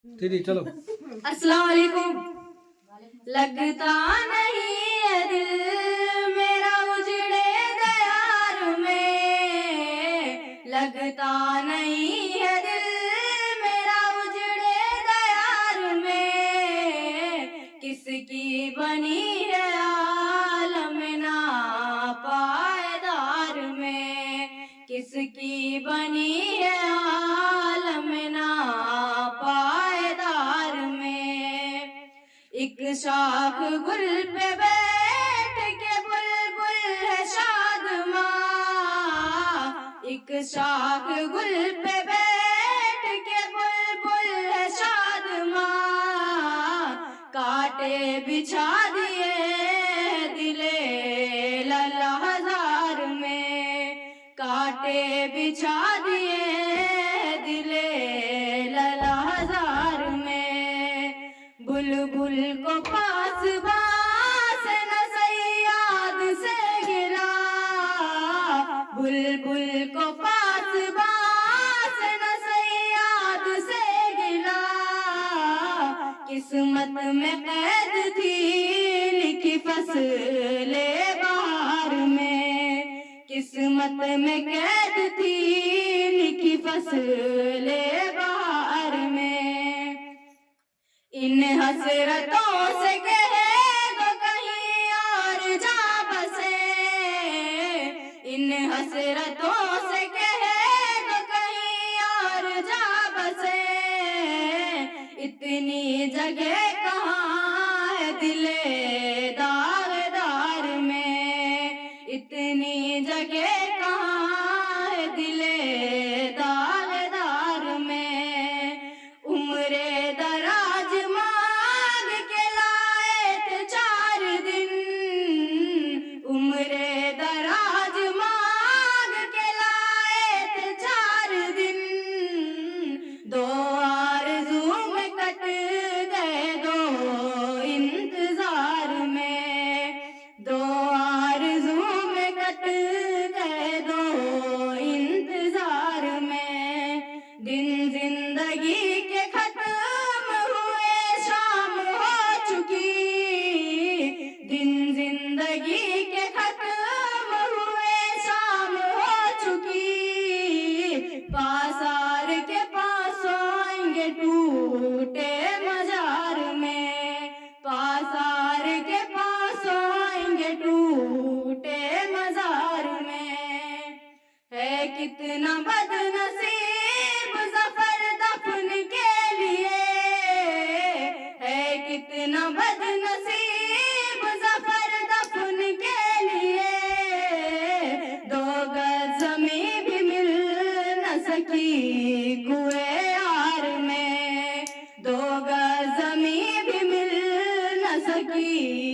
दीदी चलो। अस्सलाम वालेकुम। लगता नहीं है दिल मेरा उजड़े दयार में, लगता नहीं है दिल मेरा उजड़े दयार में, किसकी बनी है आलम ना पायदार में, किसकी बनी है आलम ना पायदार में। एक शाख गुल पे बैठ के बुलबुल है शादमां, एक शाख गुल पे बैठ के बुलबुल है शादमां, कांटे बिछा दिए दिले लला हजार में, कांटे बिछा दिए दिले लला हजार में। बुलबुल को पास बास न सैयाद से गिला, बुलबुल को पास बास न सैयाद से गिला, किस्मत में कैद थी लिखी फसले बहार में, किस्मत में कैद थी लिखी फसले बहार में। इन हसरतों से कह दो कहीं और जा बसे, इन हसरतों से कह दो कहीं और जा बसे, इतनी जगह कहाँ है दिले दागदार में, इतनी जगह कहाँ है दिले दागदार में। उम्रे दराज मांग के लाए थे 4 दिन, उम्रे दराज मांग के लाए थे 4 दिन, दो आरज़ू में कट गए दो इंतजार में, दो आरज़ू में कट गए दो इंतजार में। दिन जिंदगी के खत्म हुए शाम हो चुकी, दिन जिंदगी के खत्म हुए शाम हो चुकी, पासार के पास आएंगे टूटे मजार में, पासार के पास आएंगे टूटे मजार में। है कितना बदनसीब ज़फ़र दफन के लिए, है कितना बदनसीब ज़फ़र दफन के लिए, 2 गज ज़मीं भी मिल न सकी कुए यार में, 2 गज ज़मीं भी मिल न सकी